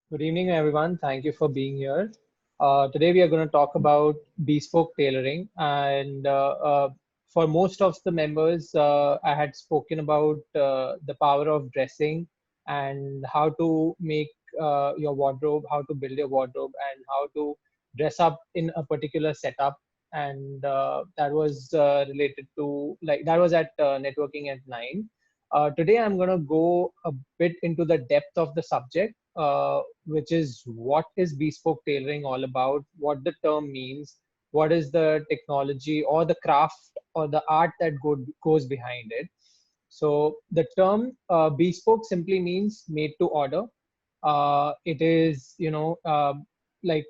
Good evening, everyone. Thank you for being here. Today, we are going to talk about bespoke tailoring. And for most of the members, I had spoken about the power of dressing and how to make your wardrobe, how to build your wardrobe, and how to dress up in a particular setup. And that was related to, like, that was at Networking at 9. Today, I'm going to go a bit into the depth of the subject, which is what is bespoke tailoring all about, what the term means, what is the technology or the craft or the art that goes behind it. So the term bespoke simply means made to order. It is, like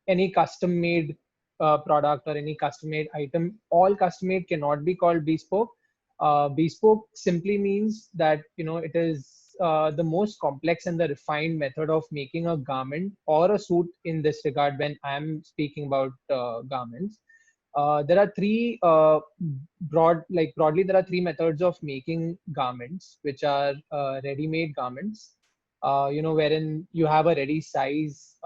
any custom made product or any custom made item. All custom made cannot be called bespoke. Bespoke simply means that it is the most complex and the refined method of making a garment or a suit in this regard. When I'm speaking about garments, there are three broadly there are three methods of making garments, which are ready-made garments, wherein you have a ready size.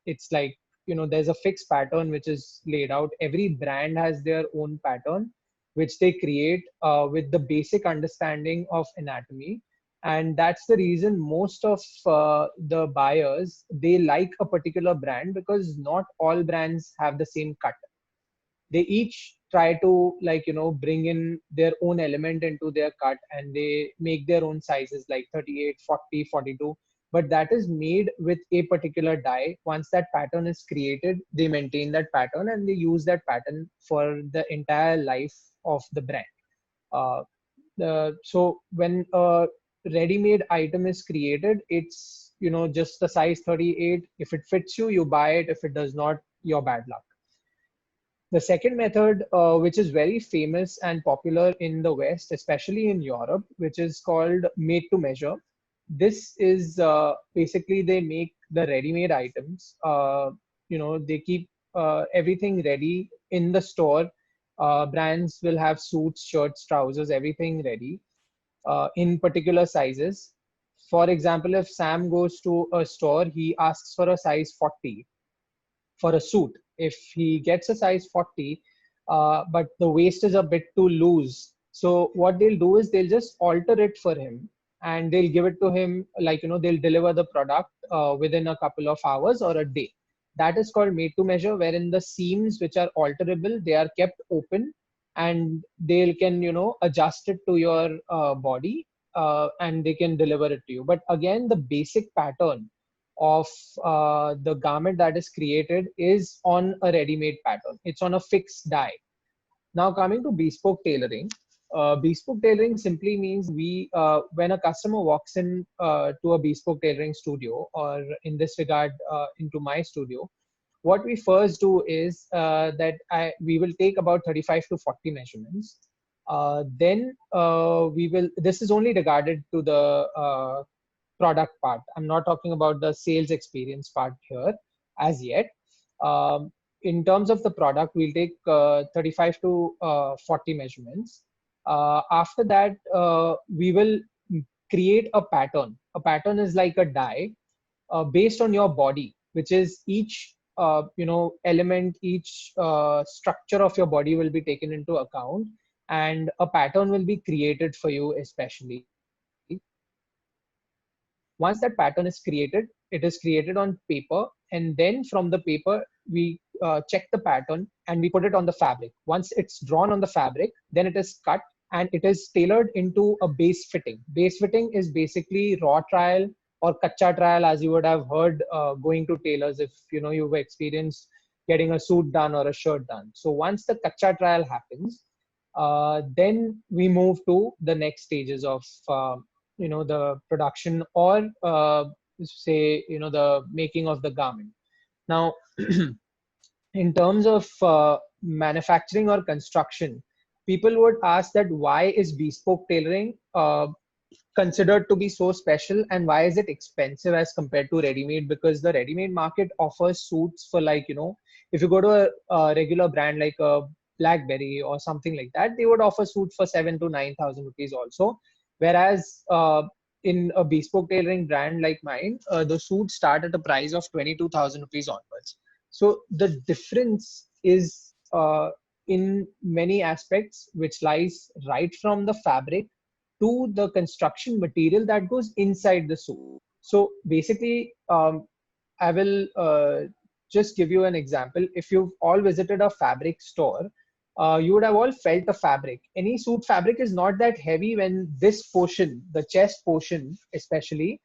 It's like, there's a fixed pattern which is laid out. Every brand has their own pattern which they create with the basic understanding of anatomy. And that's the reason most of the buyers, they like a particular brand, because not all brands have the same cut. They each try to, like, bring in their own element into their cut, and they make their own sizes like 38, 40, 42. But that is made with a particular dye. Once that pattern is created, they maintain that pattern and they use that pattern for the entire life of the brand. So when a ready-made item is created, it's, just the size 38. If it fits you, you buy it. If it does not, you're bad luck. The second method, which is very famous and popular in the West, especially in Europe, which is called made to measure. This is basically, they make the ready-made items. They keep everything ready in the store. Brands will have suits, shirts, trousers, everything ready in particular sizes. For example, if Sam goes to a store, he asks for a size 40 for a suit. If he gets a size 40, but the waist is a bit too loose, so what they'll do is they'll just alter it for him, and they'll give it to him, like, they'll deliver the product within a couple of hours or a day. That is called made to measure, wherein the seams which are alterable, they are kept open, and they can, adjust it to your body, and they can deliver it to you. But again, the basic pattern of the garment that is created is on a ready-made pattern. It's on a fixed dye. Now, coming to bespoke tailoring simply means when a customer walks in to a bespoke tailoring studio, or in this regard, into my studio, what we first do is that we will take about 35 to 40 measurements. Then we will. This is only regarded to the product part. I'm not talking about the sales experience part here as yet. Um, in terms of the product, we'll take 35 to 40 measurements. After that, we will create a pattern. A pattern is like a die based on your body, which is each element, each structure of your body will be taken into account, and a pattern will be created for you especially. Once that pattern is created, it is created on paper, and then from the paper we check the pattern and we put it on the fabric. Once it's drawn on the fabric, then it is cut and it is tailored into a base fitting. Base fitting is basically raw trial or kacha trial, as you would have heard going to tailors, if you've experienced getting a suit done or a shirt done. So once the kacha trial happens, then we move to the next stages of the production, or say, the making of the garment. Now, in terms of manufacturing or construction, people would ask that why is bespoke tailoring considered to be so special, and why is it expensive as compared to ready-made? Because the ready-made market offers suits for, like, if you go to a regular brand like a Blackberry or something like that, they would offer suit for 7 to 9,000 rupees also. Whereas in a bespoke tailoring brand like mine, the suits start at a price of 22,000 rupees onwards. So the difference is in many aspects, which lies right from the fabric to the construction material that goes inside the suit. So basically, I will just give you an example. If you've all visited a fabric store, you would have all felt the fabric. Any suit fabric is not that heavy when this portion, the chest portion especially,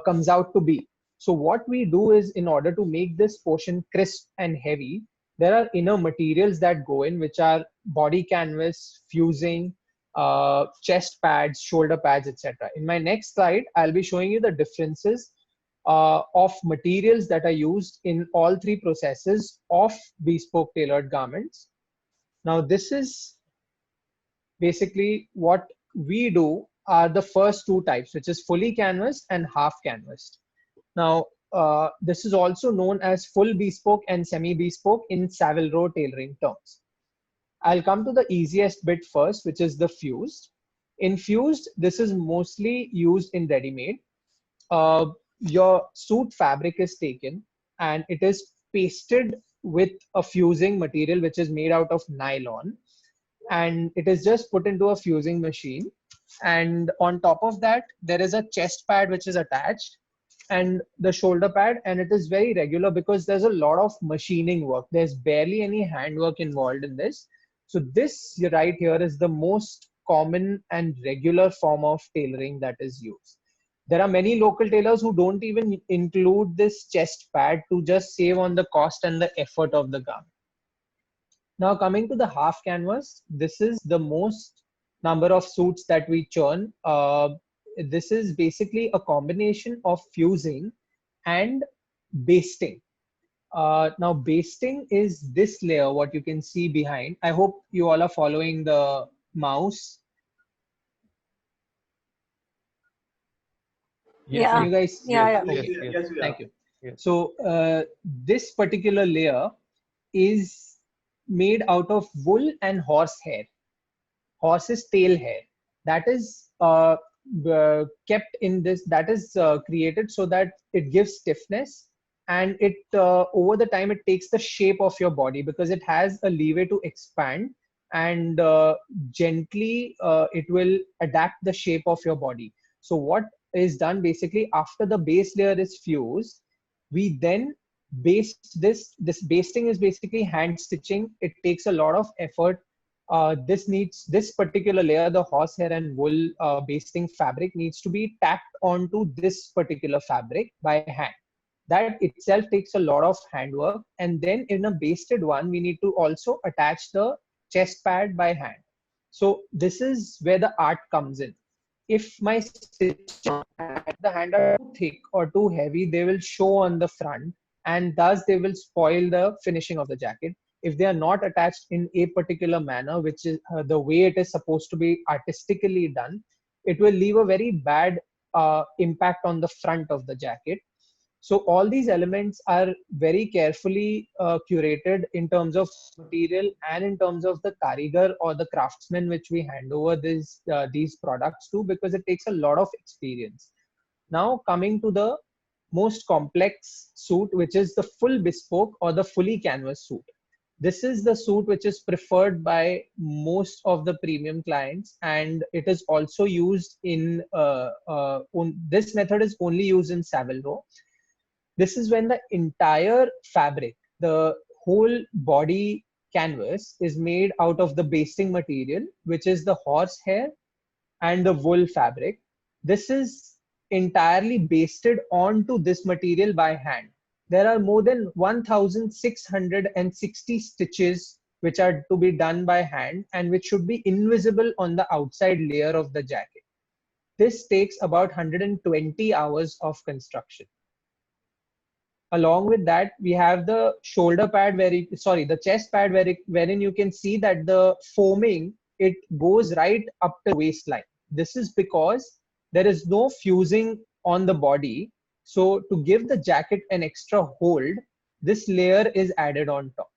comes out to be. So what we do is, in order to make this portion crisp and heavy, there are inner materials that go in, which are body canvas, fusing, chest pads, shoulder pads, etc. In my next slide, I'll be showing you the differences of materials that are used in all three processes of bespoke tailored garments. Now, this is basically what we do are the first two types, which is fully canvassed and half canvassed. Now, this is also known as full bespoke and semi bespoke in Savile Row tailoring terms. I'll come to the easiest bit first, which is the fused. In fused, this is mostly used in ready-made. Your suit fabric is taken and it is pasted with a fusing material which is made out of nylon, and it is just put into a fusing machine, and on top of that there is a chest pad which is attached and the shoulder pad, and it is very regular because there's a lot of machining work. There's barely any handwork involved in this. So this right here is the most common and regular form of tailoring that is used. There are many local tailors who don't even include this chest pad to just save on the cost and the effort of the garment. Now coming to the half canvas, this is the most number of suits that we churn. This is basically a combination of fusing and basting. Now basting is this layer, what you can see behind. I hope you all are following the mouse. Yes, Can yes, you guys? yeah. Okay, Yes, thank you. yes. So this particular layer is made out of wool and horse hair, horse's tail hair. That is kept in this, that is created so that it gives stiffness, and it over the time it takes the shape of your body because it has a leeway to expand, and gently it will adapt the shape of your body. So what is done basically, after the base layer is fused, we then baste this basting is basically hand stitching. It takes a lot of effort. This particular layer, the horsehair and wool basting fabric, needs to be tacked onto this particular fabric by hand. That itself takes a lot of handwork, and then in a basted one we need to also attach the chest pad by hand. So this is where the art comes in. If my stitches at the hand are too thick or too heavy, they will show on the front, and thus they will spoil the finishing of the jacket. If they are not attached in a particular manner, which is the way it is supposed to be artistically done, it will leave a very bad impact on the front of the jacket. So all these elements are very carefully curated in terms of material and in terms of the karigar or the craftsman which we hand over these products to, because it takes a lot of experience. Now coming to the most complex suit, which is the full bespoke or the fully canvas suit. This is the suit which is preferred by most of the premium clients, and it is also used in this method is only used in Savile Row. This is when the entire fabric, the whole body canvas, is made out of the basting material, which is the horsehair and the wool fabric. This is entirely basted onto this material by hand. There are more than 1,660 stitches which are to be done by hand and which should be invisible on the outside layer of the jacket. This takes about 120 hours of construction. Along with that, we have the shoulder pad the chest pad wherein you can see that the foaming, it goes right up to waistline. This is because there is no fusing on the body. So to give the jacket an extra hold, this layer is added on top.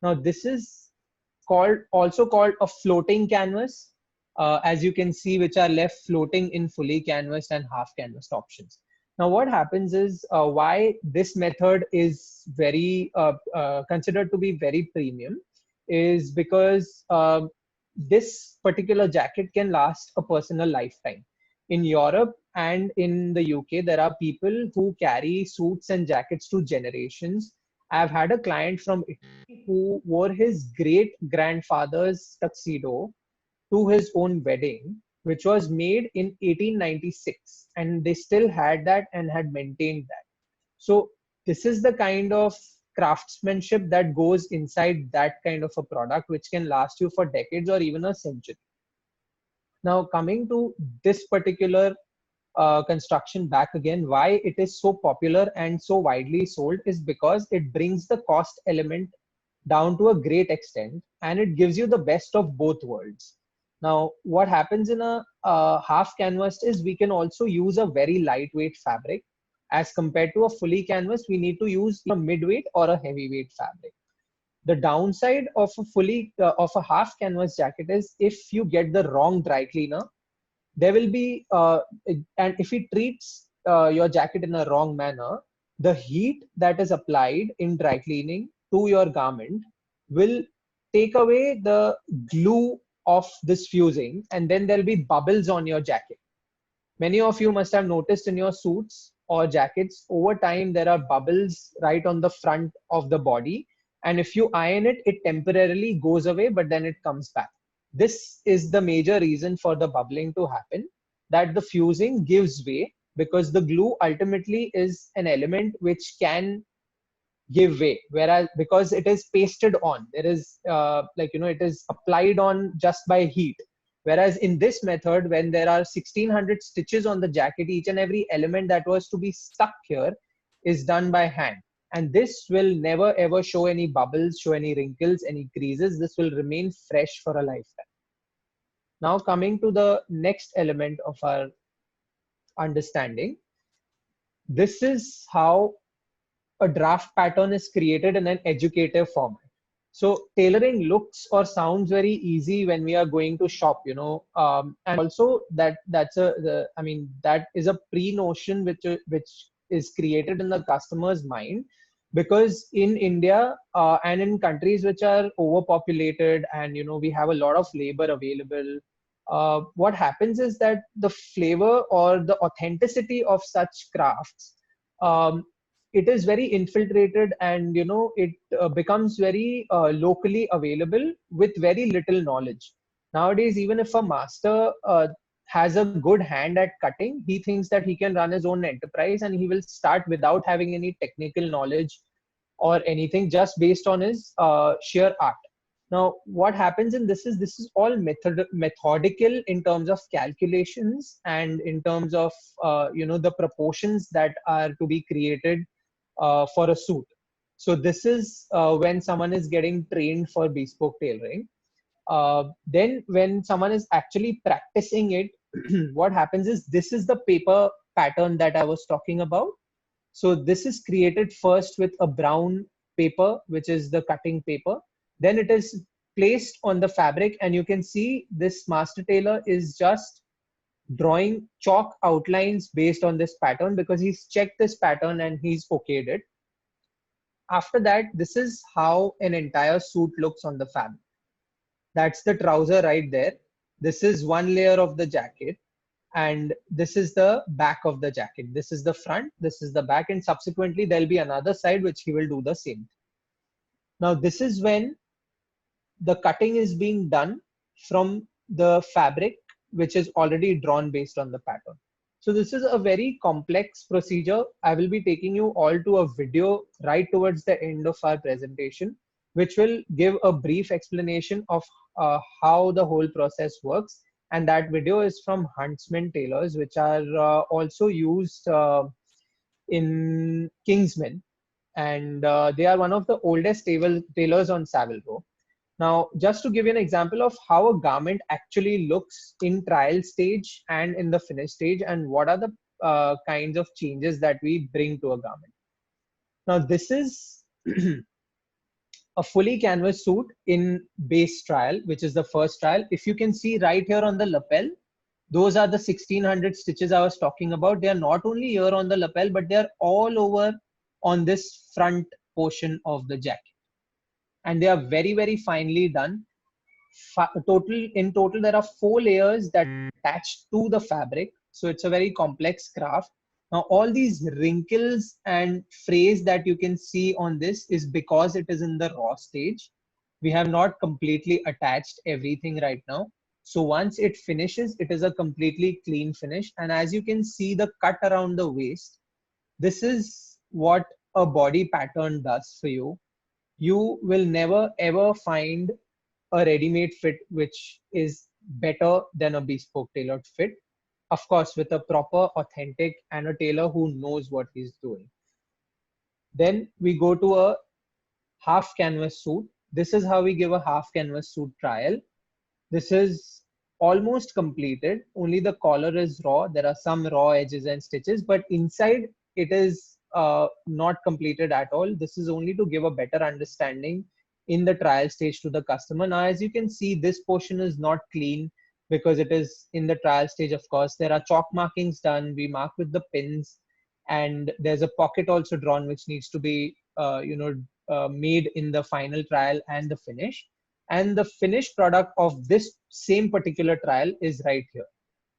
Now this is also called a floating canvas. as you can see, which are left floating in fully canvassed and half canvassed options. Now, what happens is why this method is very considered to be very premium is because this particular jacket can last a personal lifetime. In Europe and in the UK, there are people who carry suits and jackets to generations. I've had a client from Italy who wore his great grandfather's tuxedo to his own wedding, which was made in 1896, and they still had that and had maintained that. So this is the kind of craftsmanship that goes inside that kind of a product, which can last you for decades or even a century. Now, coming to this particular construction back again, why it is so popular and so widely sold is because it brings the cost element down to a great extent, and it gives you the best of both worlds. Now, what happens in a half canvas is we can also use a very lightweight fabric. As compared to a fully canvas, we need to use a midweight or a heavyweight fabric. The downside of a of a half canvas jacket is if you get the wrong dry cleaner, there will be and if it treats your jacket in a wrong manner, the heat that is applied in dry cleaning to your garment will take away the glue of this fusing, and then there'll be bubbles on your jacket. Many of you must have noticed in your suits or jackets, over time there are bubbles right on the front of the body, and if you iron it, it temporarily goes away, but then it comes back. This is the major reason for the bubbling to happen, that the fusing gives way because the glue ultimately is an element which can give way, whereas because it is pasted on, there is it is applied on just by heat. Whereas in this method, when there are 1600 stitches on the jacket, each and every element that was to be stuck here is done by hand, and this will never ever show any bubbles, show any wrinkles, any creases. This will remain fresh for a lifetime. Now, coming to the next element of our understanding, this is how a draft pattern is created in an educative format. So tailoring looks or sounds very easy when we are going to shop, and also that is a pre-notion which is created in the customer's mind, because in India and in countries which are overpopulated and we have a lot of labor available, what happens is that the flavor or the authenticity of such crafts, um, it is very infiltrated, and it becomes very locally available with very little knowledge. Nowadays, even if a master has a good hand at cutting, he thinks that he can run his own enterprise and he will start without having any technical knowledge or anything, just based on his sheer art. Now, what happens in this is all methodical in terms of calculations and in terms of the proportions that are to be created for a suit. So this is when someone is getting trained for bespoke tailoring. Then when someone is actually practicing it, what happens is this is the paper pattern that I was talking about. So this is created first with a brown paper, which is the cutting paper. Then it is placed on the fabric, and you can see this master tailor is just drawing chalk outlines based on this pattern because he's checked this pattern and he's okayed it. After that, this is how an entire suit looks on the fabric. That's the trouser right there. This is one layer of the jacket, and this is the back of the jacket. This is the front, this is the back, and subsequently there'll be another side which he will do the same. Now, this is when the cutting is being done from the fabric which is already drawn based on the pattern. So this is a very complex procedure. I will be taking you all to a video right towards the end of our presentation, which will give a brief explanation of how the whole process works. And that video is from Huntsman Tailors, which are also used in Kingsman. And they are one of the oldest tailors on Savile Row. Now, just to give you an example of how a garment actually looks in trial stage and in the finished stage, and what are the kinds of changes that we bring to a garment. Now, this is a fully canvas suit in base trial, which is the first trial. If you can see right here on the lapel, those are the 1600 stitches I was talking about. They are not only here on the lapel, but they are all over on this front portion of the jacket. And they are very, very finely done. In total, there are 4 layers that attach to the fabric. So it's a very complex craft. Now, all these wrinkles and frays that you can see on this is because it is in the raw stage. We have not completely attached everything right now. So once it finishes, it is a completely clean finish. And as you can see the cut around the waist, this is what a body pattern does for you. You will never ever find a ready-made fit which is better than a bespoke tailored fit. Of course, with a proper, authentic, and a tailor who knows what he's doing. Then we go to a half canvas suit. This is how we give a half canvas suit trial. This is almost completed. Only the collar is raw. There are some raw edges and stitches, but inside it is not completed at all. This is only to give a better understanding in the trial stage to the customer. Now, as you can see, this portion is not clean because it is in the trial stage. Of course, there are chalk markings done. We mark with the pins, and there's a pocket also drawn, which needs to be, made in the final trial and the finish. And the finished product of this same particular trial is right here.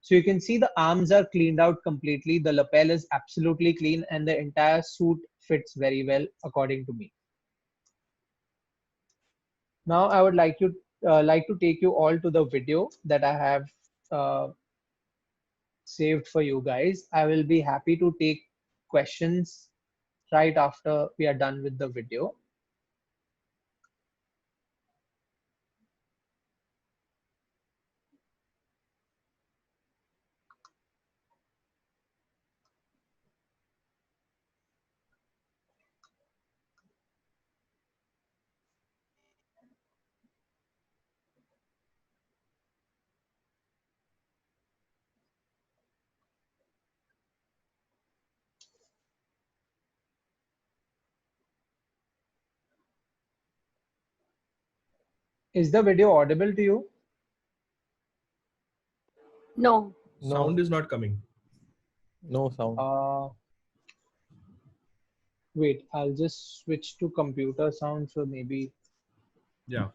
So you can see the arms are cleaned out completely. The lapel is absolutely clean, and the entire suit fits very well, according to me. Now I would like to take you all to the video that I have saved for you guys. I will be happy to take questions right after we are done with the video. Is the video audible to you? No. Sound is not coming. No sound. Wait, I'll just switch to computer sound, so maybe. Yeah.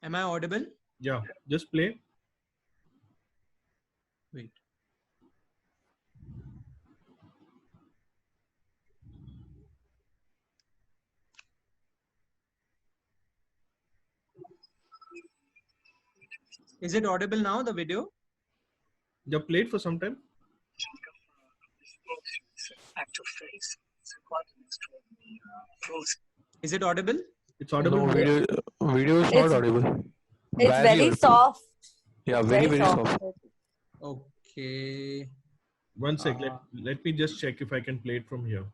Am I audible? Yeah. Just play. Wait. Is it audible now, the video? Yeah, play it for some time. Is it audible? It's audible. No, video is not audible. It's Barely very audible. soft. Yeah, It's very soft. Okay. One sec. Let me just check if I can play it from here.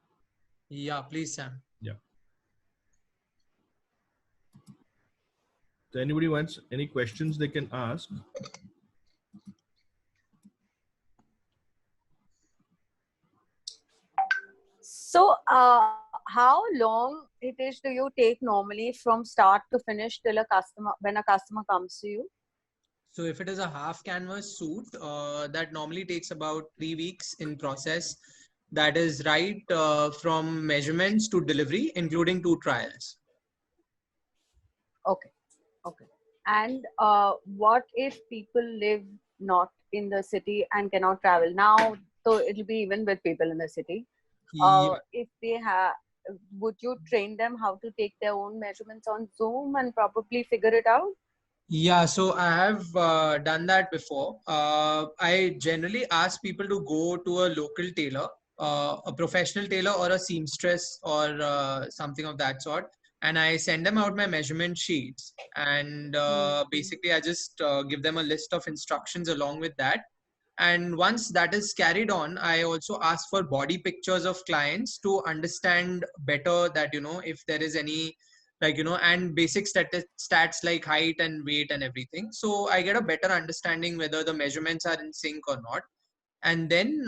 Yeah, please, Sam. Yeah. So anybody wants any questions, they can ask. So, how long it is do you take normally from start to finish till when a customer comes to you? So if it is a half canvas suit, that normally takes about 3 weeks in process. That is right from measurements to delivery, including 2 trials. Okay. Okay. And what if people live not in the city and cannot travel? Now, so it'll be even with people in the city. If they have, would you train them how to take their own measurements on Zoom and probably figure it out? Yeah, so I have done that before. I generally ask people to go to a local tailor a professional tailor or a seamstress or something of that sort, and I send them out my measurement sheets, and basically I just give them a list of instructions along with that. And once that is carried on, I also ask for body pictures of clients to understand better that, if there is any, and basic stats like height and weight and everything. So I get a better understanding whether the measurements are in sync or not. And then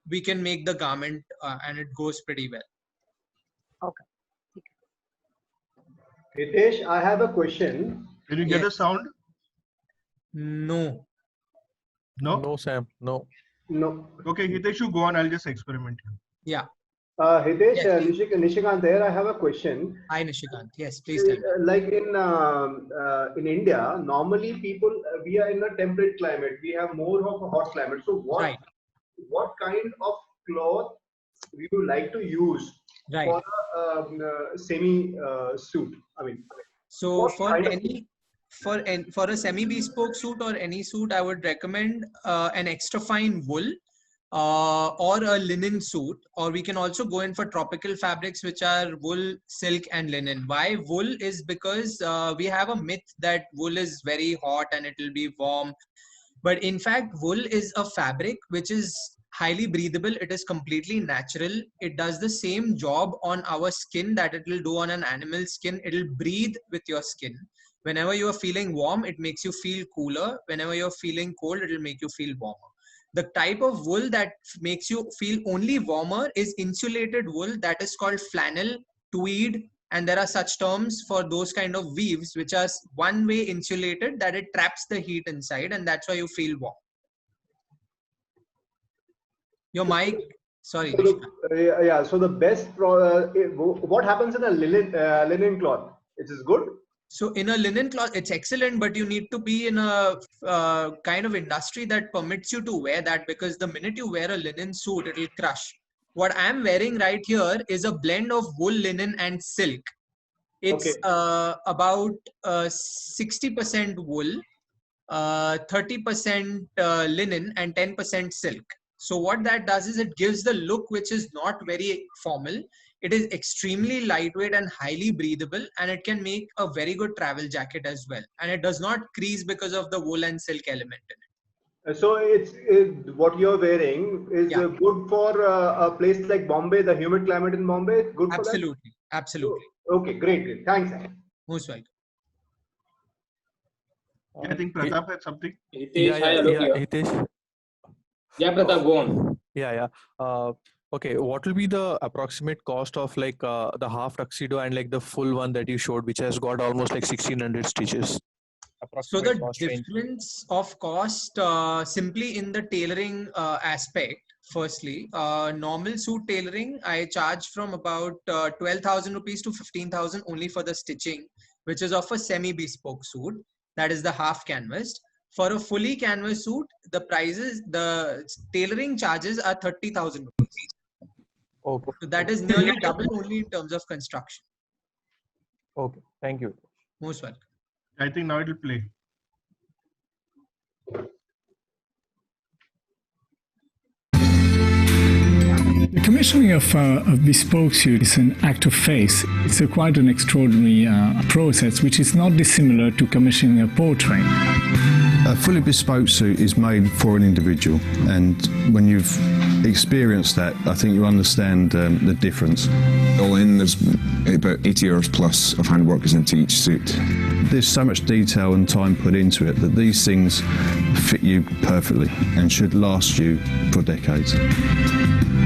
we can make the garment and it goes pretty well. Okay. Hitesh, I have a question. Can you get a sound? No. No? No, Sam. No. No. Okay, Hitesh, you go on. I'll just experiment here. Yeah. Hitesh, Yes, Nishikant here. I have a question. Hi, Nishikant. Yes, please tell me. Like in India, normally people, we are in a temperate climate. We have more of a hot climate. So what kind of cloth you would like to use for a semi suit? I mean, so for a semi-bespoke suit or any suit, I would recommend an extra fine wool or a linen suit, or we can also go in for tropical fabrics, which are wool, silk and linen. Why wool? Is because we have a myth that wool is very hot and it will be warm. But in fact, wool is a fabric which is highly breathable. It is completely natural. It does the same job on our skin that it will do on an animal skin. It will breathe with your skin. Whenever you are feeling warm, it makes you feel cooler. Whenever you're feeling cold, it will make you feel warmer. The type of wool that makes you feel only warmer is insulated wool, that is called flannel, tweed, and there are such terms for those kind of weaves which are one way insulated, that it traps the heat inside, and that's why you feel warm. Your mic, sorry. Yeah, so the best, what happens in a linen cloth? It is good? So in a linen cloth, it's excellent, but you need to be in a kind of industry that permits you to wear that, because the minute you wear a linen suit, it will crush. What I'm wearing right here is a blend of wool, linen and silk. It's about 60% wool, 30% linen and 10% silk. So what that does is it gives the look which is not very formal. It is extremely lightweight and highly breathable, and it can make a very good travel jacket as well. And it does not crease because of the wool and silk element in it. So what you're wearing is good for a place like Bombay, the humid climate in Bombay. Good for that? Absolutely. Okay, great. Thanks. Most welcome. I think Pratap had something. Hitesh. Yeah, Pratap, go on. Okay, what will be the approximate cost of like the half tuxedo and like the full one that you showed, which has got almost like 1600 stitches? So the difference of cost simply in the tailoring aspect. Firstly, normal suit tailoring, I charge from about 12,000 rupees to 15,000 only for the stitching, which is of a semi-bespoke suit. That is the half canvas. For a fully canvas suit, the tailoring charges are 30,000 rupees. Okay. So that is nearly double only in terms of construction. Okay, thank you. Most welcome. I think now it will play. The commissioning of a bespoke suit is an act of faith. It's quite an extraordinary process, which is not dissimilar to commissioning a portrait. A fully bespoke suit is made for an individual, and when you've experienced that, I think you understand the difference. All in, there's about 80 hours plus of handwork goes into each suit. There's so much detail and time put into it that these things fit you perfectly and should last you for decades.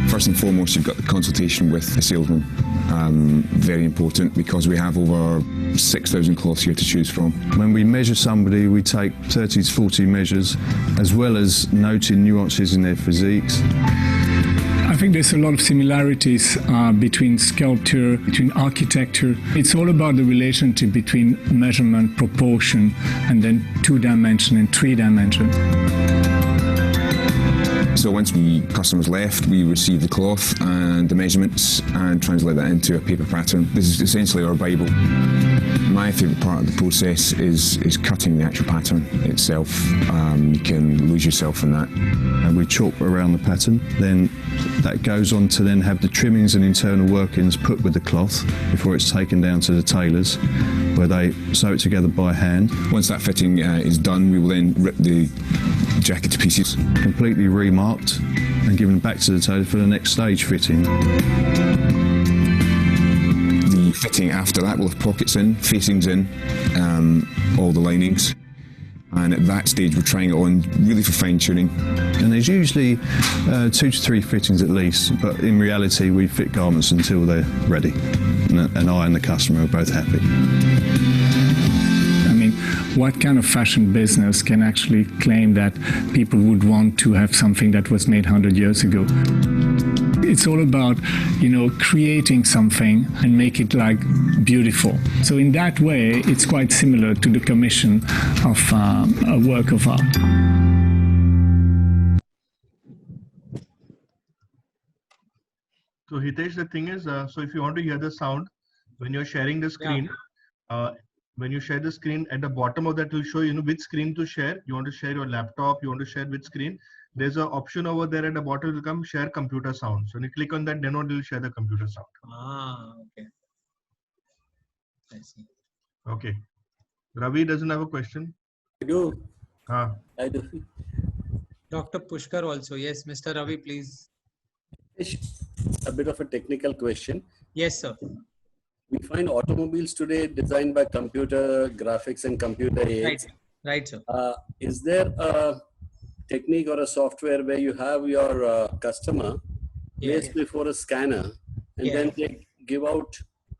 First and foremost, you've got the consultation with the salesman. Very important, because we have over 6,000 cloths here to choose from. When we measure somebody, we take 30 to 40 measures, as well as noting nuances in their physiques. I think there's a lot of similarities between sculpture, between architecture. It's all about the relationship between measurement, proportion, and then 2-dimension and 3-dimension. So once customers left, we receive the cloth and the measurements and translate that into a paper pattern. This is essentially our Bible. my favourite part of the process is cutting the actual pattern itself. You can lose yourself in that. And we chalk around the pattern, then that goes on to then have the trimmings and internal workings put with the cloth before it's taken down to the tailors, where they sew it together by hand. Once that fitting is done, we will then rip the jacket to pieces. Completely remarked and given back to the tailor for the next stage fitting. The fitting after that will have pockets in, facings in, all the linings. And at that stage, we're trying it on really for fine tuning. And there's usually 2 to 3 fittings at least, but in reality, we fit garments until they're ready. And I and the customer are both happy. I mean, what kind of fashion business can actually claim that people would want to have something that was made 100 years ago? It's all about, creating something and make it like beautiful. So in that way, it's quite similar to the commission of a work of art. So Hitesh, the thing is, so if you want to hear the sound, when you're sharing the screen, when you share the screen, at the bottom of that will show which screen to share. You want to share your laptop, you want to share which screen. There's an option over there at the bottom will come share computer sound. So when you click on that, then it will share the computer sound. Okay. I see. Okay. Ravi doesn't have a question. I do. I do. Dr. Pushkar also. Yes, Mr. Ravi, please. A bit of a technical question. Yes, sir. We find automobiles today designed by computer graphics and computer aids. Right, sir. Is there a technique or a software where you have your customer placed before a scanner and then they give out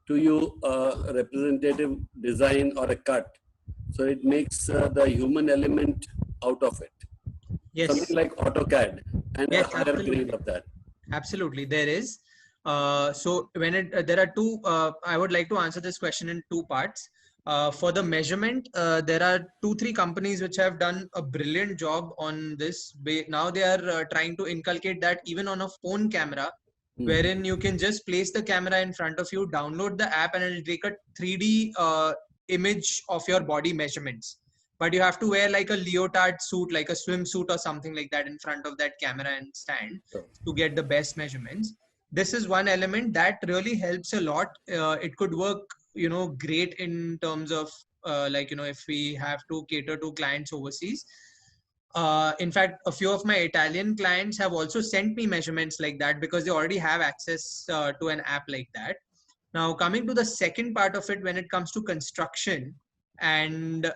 to you a representative design or a cut, so it makes the human element out of it? Yes. Something like AutoCAD and a higher grade of that. Absolutely, there is. So when there are two, I would like to answer this question in 2 parts. For the measurement, there are 2-3 companies which have done a brilliant job on this. Now they are trying to inculcate that even on a phone camera, wherein you can just place the camera in front of you, download the app, and it will take a 3D image of your body measurements. But you have to wear like a leotard suit, like a swimsuit or something like that in front of that camera and stand to get the best measurements. This is one element that really helps a lot. It could work great in terms of if we have to cater to clients overseas. In fact, a few of my Italian clients have also sent me measurements like that because they already have access to an app like that. Now, coming to the second part of it, when it comes to construction, and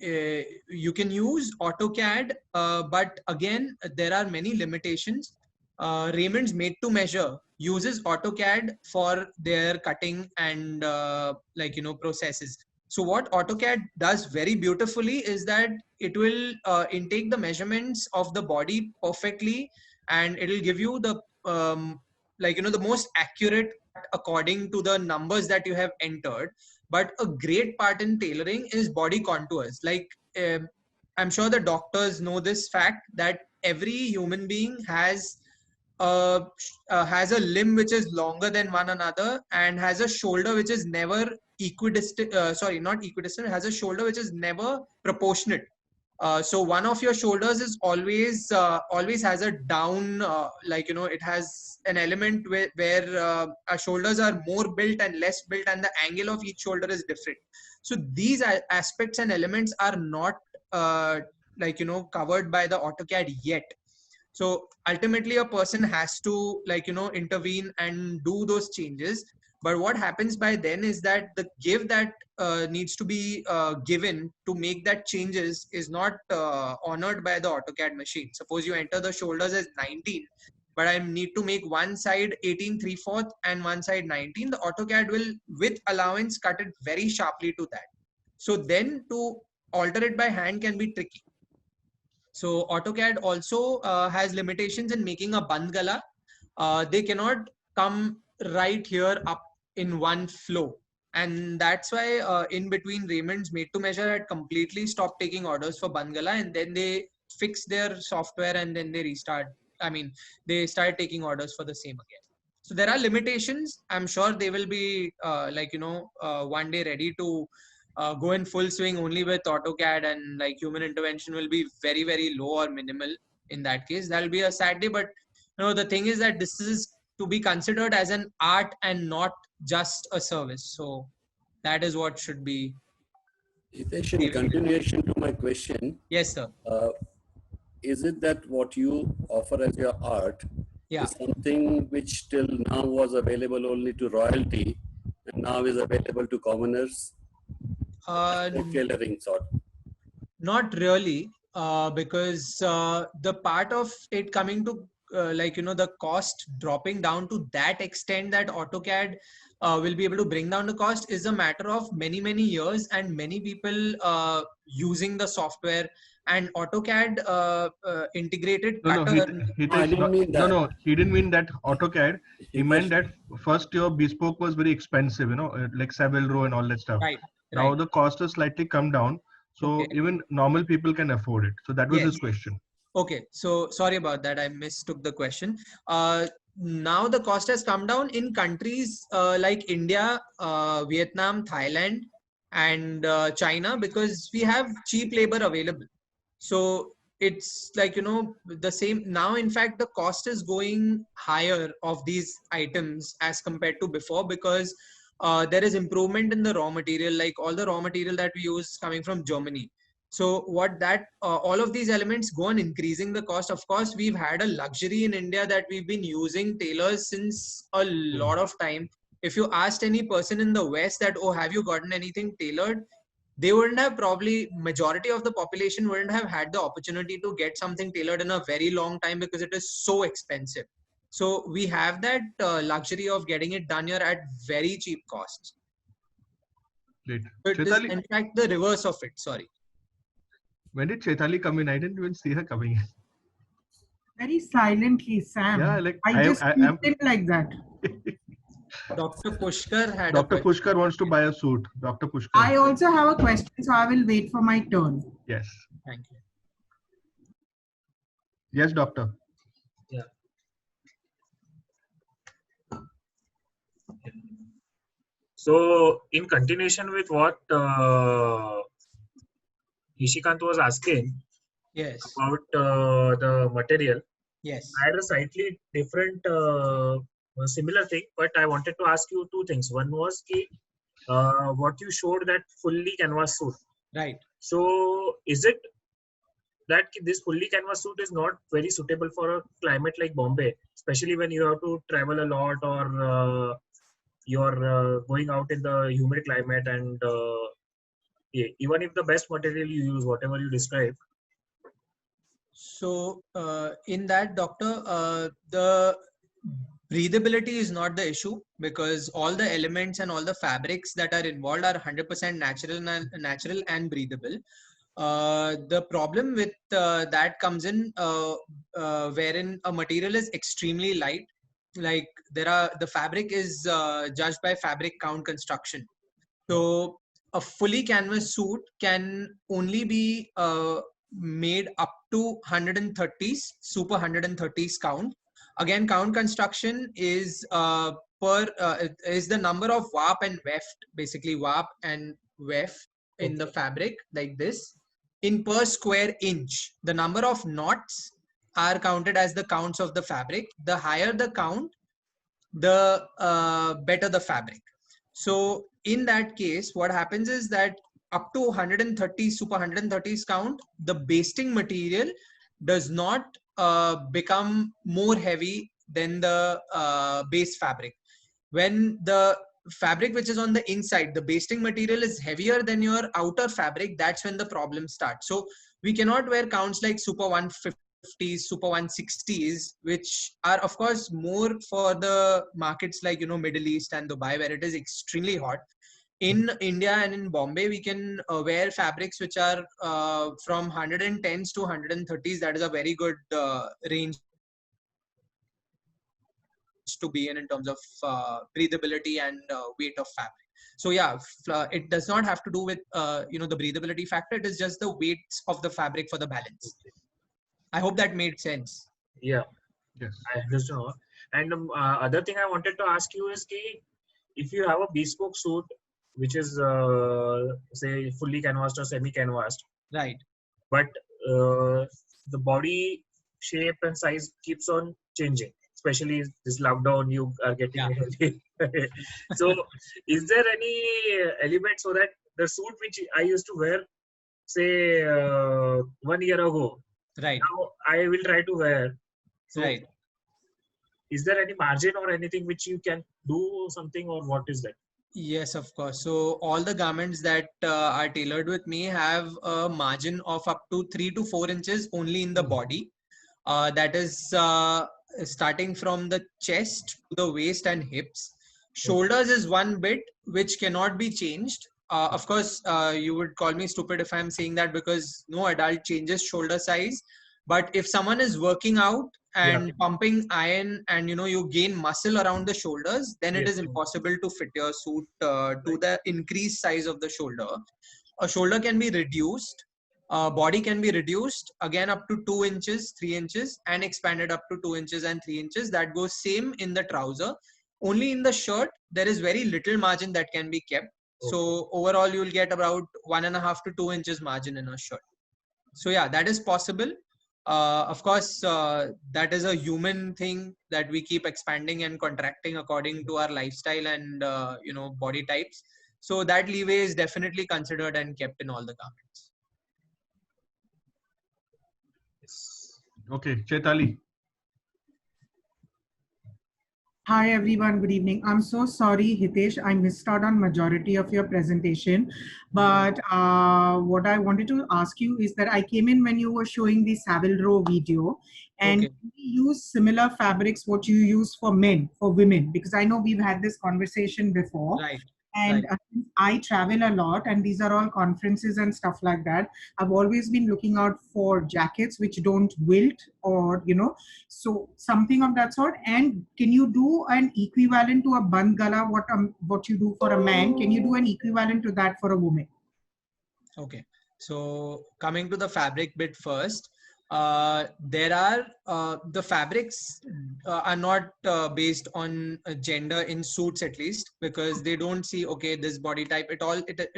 you can use AutoCAD, but again, there are many limitations. Raymond's Made to Measure uses AutoCAD for their cutting and processes. So what AutoCAD does very beautifully is that it will intake the measurements of the body perfectly, and it will give you the the most accurate according to the numbers that you have entered. But a great part in tailoring is body contours. I'm sure the doctors know this fact that every human being has a limb which is longer than one another and has a shoulder which is never equidistant. Not equidistant. Has a shoulder which is never proportionate. So one of your shoulders is always has a down. It has an element where our shoulders are more built and less built, and the angle of each shoulder is different. So these aspects and elements are not covered by the AutoCAD yet. So ultimately a person has to intervene and do those changes. But what happens by then is that the give that needs to be given to make that changes is not honored by the AutoCAD machine. Suppose you enter the shoulders as 19, but I need to make one side 18/3/4 and one side 19. The AutoCAD will, with allowance, cut it very sharply to that. So then to alter it by hand can be tricky. So AutoCAD also has limitations in making a band gala. They cannot come right here up in one flow. And that's why in between Raymond's Made to Measure had completely stopped taking orders for band gala, and then they fix their software and then they restart. They started taking orders for the same again. So there are limitations. I'm sure they will be one day ready to go in full swing only with AutoCAD, and like human intervention will be very, very low or minimal in that case. That'll be a sad day. But the thing is that this is to be considered as an art and not just a service. So that is what should be. Hitesh, in continuation to my question. Yes, sir. Is it that what you offer as your art is something which till now was available only to royalty and now is available to commoners? Tailoring sort. Not really, because the part of it coming to the cost dropping down to that extent that AutoCAD will be able to bring down the cost is a matter of many, many years and many people using the software. And AutoCAD integrated pattern. He didn't mean that AutoCAD. He meant that first your bespoke was very expensive, like Savile Row and all that stuff. Right. Now the cost has slightly come down, so even normal people can afford it. So that was his question. Okay, so sorry about that. I mistook the question. Now the cost has come down in countries like India, Vietnam, Thailand, and China, because we have cheap labor available. So it's like, the same now. In fact, the cost is going higher of these items as compared to before, because there is improvement in the raw material, like all the raw material that we use coming from Germany. So all of these elements go on increasing the cost. Of course, we've had a luxury in India that we've been using tailors since a lot of time. If you asked any person in the West that, oh, have you gotten anything tailored? They wouldn't have, probably majority of the population wouldn't have had the opportunity to get something tailored in a very long time because it is so expensive. So we have that luxury of getting it done here at very cheap costs. Great. It is in fact the reverse of it. Sorry. When did Chaitali come in? I didn't even see her coming in. Very silently, Sam. Yeah, like I just treat him like that. Dr. Pushkar had Dr. Pushkar wants to buy a suit. Dr. Pushkar. I also have a question, so I will wait for my turn. Yes. Thank you. Yes, doctor. Yeah. So, in continuation with what Nishikant was asking, yes, about the material. Yes. I had a slightly different, similar thing, but I wanted to ask you two things. One was what you showed, that fully canvas suit. Right. So, is it that this fully canvas suit is not very suitable for a climate like Bombay, especially when you have to travel a lot, or you're going out in the humid climate, and even if the best material you use, whatever you describe? So in that, doctor, the breathability is not the issue, because all the elements and all the fabrics that are involved are 100% natural and breathable. The problem with that comes in wherein a material is extremely light. Like the fabric is judged by fabric count construction. So a fully canvas suit can only be made up to 130s, super 130s count. Again, count construction is is the number of warp and weft, basically warp and weft in the fabric, like this, in per square inch. The number of knots are counted as the counts of the fabric. The higher the count, the better the fabric. So in that case, what happens is that up to 130 super 130s count, the basting material does not become more heavy than the base fabric. When the fabric which is on the inside, the basting material is heavier than your outer fabric, that's when the problem starts. So we cannot wear counts like super 150s, super 160s, which are of course more for the markets like, Middle East and Dubai, where it is extremely hot. In India and in Bombay, we can wear fabrics which are from 110s to 130s. That is a very good range to be in terms of breathability and weight of fabric. So yeah, it does not have to do with the breathability factor. It is just the weight of the fabric for the balance. I hope that made sense. Yeah. Yes. I understand. And other thing I wanted to ask you is ki, if you have a bespoke suit, which is say fully canvassed or semi-canvassed, Right. but the body shape and size keeps on changing. Especially this lockdown, you are getting heavy. So, is there any element so that the suit which I used to wear, say 1 year ago, right, now I will try to wear. So, right. is there any margin or anything which you can do something, or what is that? Yes, of course. So all the garments that are tailored with me have a margin of up to 3 to 4 inches only in the body. That is starting from the chest to the waist and hips. Shoulders is one bit which cannot be changed. Of course, you would call me stupid if I'm saying that, because no adult changes shoulder size. But if someone is working out and pumping iron and you gain muscle around the shoulders, then it is impossible to fit your suit to the increased size of the shoulder. A shoulder can be reduced, body can be reduced again up to 2 inches, 3 inches, and expanded up to 2 inches and 3 inches. That goes same in the trouser. Only in the shirt there is very little margin that can be kept. So overall you will get about 1.5 to 2 inches margin in a shirt. So yeah, that is possible. Of course, that is a human thing that we keep expanding and contracting according to our lifestyle and body types. So that leeway is definitely considered and kept in all the garments. Okay, Chaitali. Hi everyone, good evening. I'm so sorry, Hitesh, I missed out on majority of your presentation. But what I wanted to ask you is that I came in when you were showing the Savile Row video, and we use similar fabrics what you use for men, for women, because I know we've had this conversation before. Right. And I travel a lot, and these are all conferences and stuff like that. I've always been looking out for jackets which don't wilt, or so something of that sort. And can you do an equivalent to a band gala, what you do for a man? Can you do an equivalent to that for a woman? Okay, so coming to the fabric bit first, there are the fabrics are not based on gender in suits, at least, because they don't see this body type. It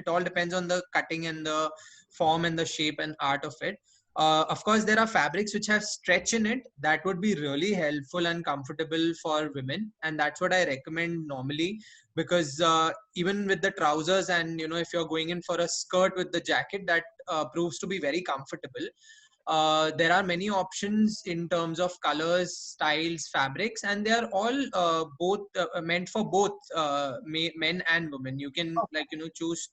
all depends on the cutting and the form and the shape and art of it. Of course, there are fabrics which have stretch in it that would be really helpful and comfortable for women, and that's what I recommend normally, because even with the trousers and if you're going in for a skirt with the jacket, that proves to be very comfortable. There are many options in terms of colors, styles, fabrics, and they are all both meant for both men and women. You can choose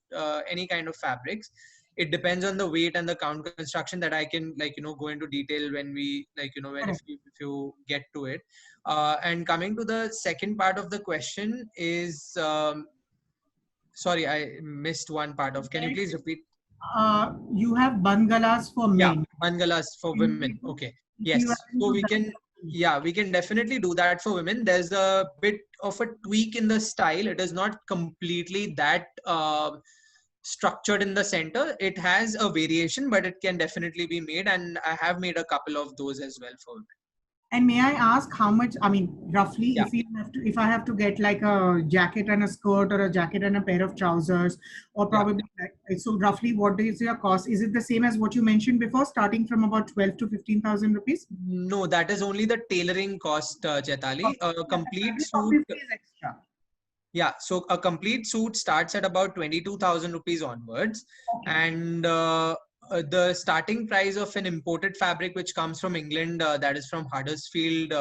any kind of fabrics. It depends on the weight and the count construction that I can go into detail when we if you get to it. And coming to the second part of the question is, sorry, I missed one part of. Can you please repeat? You have bangalas for men. Yeah, bangalas for women. Okay. Yes. So we can definitely do that for women. There's a bit of a tweak in the style. It is not completely that structured in the center. It has a variation, but it can definitely be made, and I have made a couple of those as well for women. And may I ask how much, I mean, roughly, if I have to get like a jacket and a skirt, or a jacket and a pair of trousers, or probably so roughly what is your cost? Is it the same as what you mentioned before, starting from about 12 to 15,000 rupees? No, that is only the tailoring cost, Chaitali. A complete suit. Extra. Yeah, so a complete suit starts at about 22,000 rupees onwards, and the starting price of an imported fabric which comes from England, that is from Huddersfield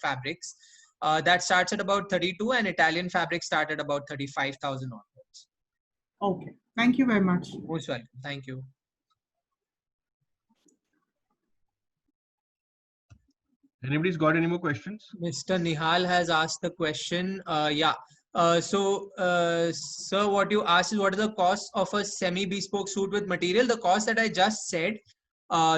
Fabrics, that starts at about 32, and Italian fabrics start at about 35,000 onwards. Okay, thank you very much. Most welcome. Thank you. Anybody's got any more questions? Mr. Nihal has asked the question. Sir, what you asked is what is the cost of a semi-bespoke suit with material? The cost that I just said,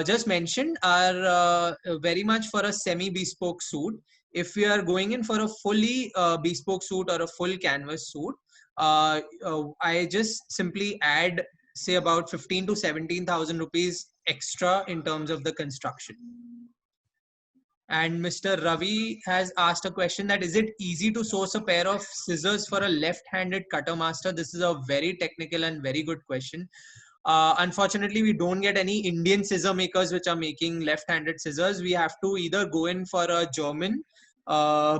just mentioned, are very much for a semi-bespoke suit. If we are going in for a fully bespoke suit or a full canvas suit, I just simply add, say, about 15 to 17,000 rupees extra in terms of the construction. And Mr. Ravi has asked a question that is it easy to source a pair of scissors for a left-handed cutter master? This is a very technical and very good question. Unfortunately, we don't get any Indian scissor makers which are making left-handed scissors. We have to either go in for a German,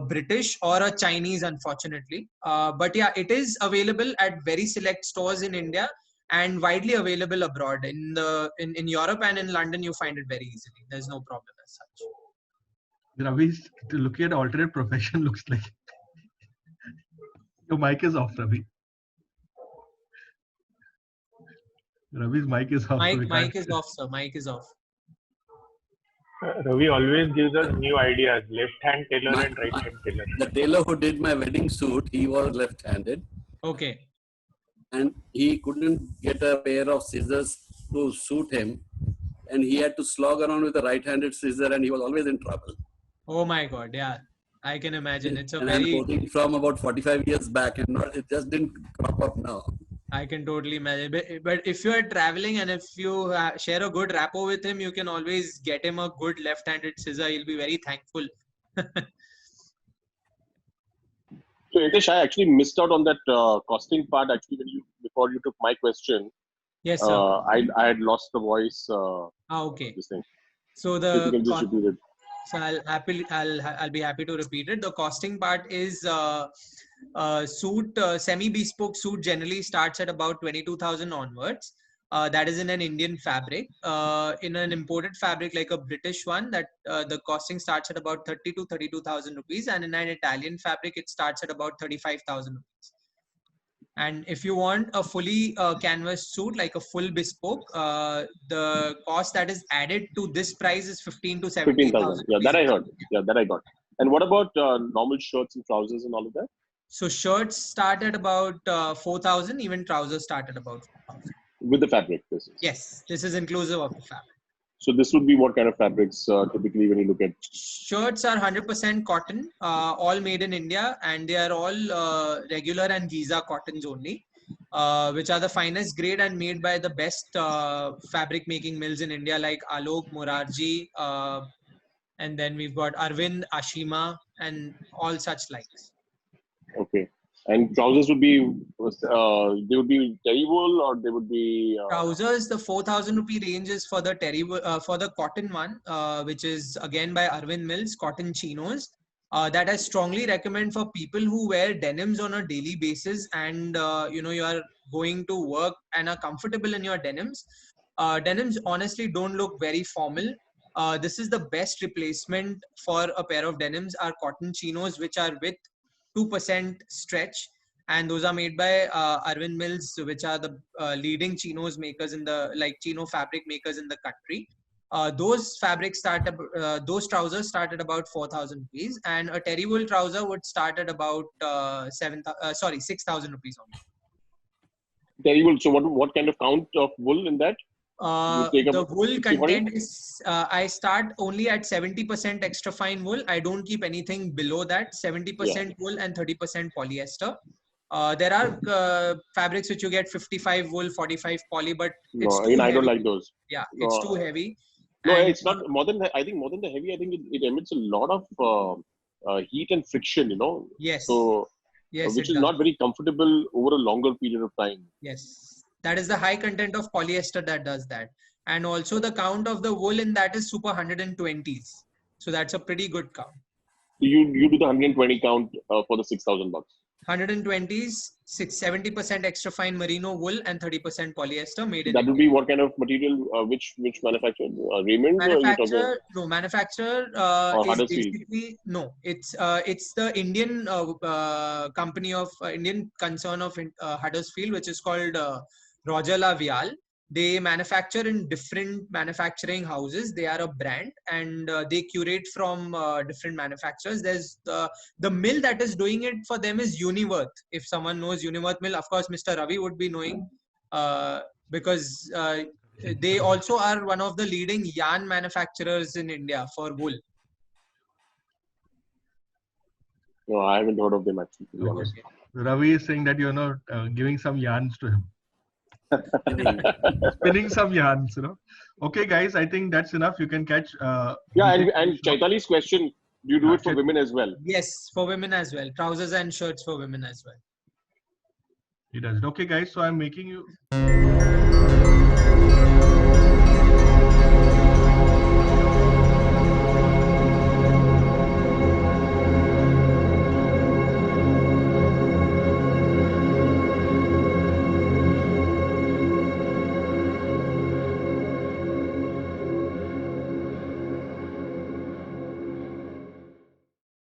British, or a Chinese, unfortunately. But yeah, it is available at very select stores in India and widely available abroad. In Europe and in London, you find it very easily. There's no problem as such. Ravi's looking at alternate profession looks like your mic is off, Ravi. Ravi's mic is off. Mic is off, sir. Mic is off. Ravi always gives us new ideas. Left-hand tailor and right-hand tailor. The tailor who did my wedding suit, he was left-handed. Okay. And he couldn't get a pair of scissors to suit him. And he had to slog around with a right-handed scissor and he was always in trouble. Oh my God, yeah. I can imagine. It's a and very... I'm quoting from about 45 years back and it just didn't crop up now. I can totally imagine. But if you are traveling and if you share a good rapport with him, you can always get him a good left-handed scissor. He'll be very thankful. So Hitesh, I actually missed out on that costing part actually before you took my question. Yes, sir. I had lost the voice. Okay. This thing. So if you can just repeat it. So I'll be happy to repeat it. The costing part is semi-bespoke suit generally starts at about 22,000 onwards. That is in an Indian fabric. In an imported fabric like a British one, that the costing starts at about 30 to 32,000 rupees, and in an Italian fabric it starts at about 35,000 rupees. And if you want a fully canvas suit, like a full bespoke, the cost that is added to this price is 15 to 17,000. Yeah, that I heard. Yeah, that I got. And what about normal shirts and trousers and all of that? So shirts start at about 4,000. Even trousers start at about 4,000. With the fabric, this is. Yes, this is inclusive of the fabric. So this would be what kind of fabrics typically when you look at? Shirts are 100% cotton, all made in India, and they are all regular and Giza cottons only, which are the finest grade and made by the best fabric making mills in India like Alok, Morarji, and then we've got Arvind, Ashima, and all such likes. Okay. And trousers would be, they would be terry wool or they would be... Trousers, the 4,000 rupee range is for the terry for the cotton one, which is again by Arvind Mills, cotton chinos. That I strongly recommend for people who wear denims on a daily basis and, you are going to work and are comfortable in your denims. Denims honestly don't look very formal. This is the best replacement for a pair of denims are cotton chinos, which are with 2% stretch, and those are made by Arvind Mills, which are the leading chinos makers in the chino fabric makers in the country. Those fabrics those trousers start at about 4,000 rupees, and a terry wool trouser would start at about 6,000 rupees only. Terry wool. So what kind of count of wool in that? The wool content is I start only at 70% extra fine wool. I don't keep anything below that. 70% wool and 30% polyester. There are fabrics which you get 55 wool, 45 poly, but it's too I heavy. don't like those. Yeah, it's too heavy. No, it's not more than I think more than the heavy. I think it emits a lot of heat and friction. Yes. So which is not very comfortable over a longer period of time. Yes. That is the high content of polyester that does that. And also the count of the wool in that is super 120s. So that's a pretty good count. You do the 120 count for the 6,000 bucks. 120s, 70% extra fine merino wool and 30% polyester made in That would be what kind of material? Which manufacturer? Raymond? Manufacturer is basically it's the Indian company of Indian concern of Huddersfield, which is called Roger La Vial. They manufacture in different manufacturing houses. They are a brand and they curate from different manufacturers. There's the mill that is doing it for them is Uniworth. If someone knows Uniworth mill, of course, Mr. Ravi would be knowing because they also are one of the leading yarn manufacturers in India for wool. No, I haven't heard of them actually. Okay. Ravi is saying that you're not giving some yarns to him. spinning some yarns, you know. Okay, guys, I think that's enough. You can catch. Yeah, and Chaitali's question: do you do it for women as well? Yes, for women as well. Trousers and shirts for women as well. He does. Okay, guys. So I'm making you.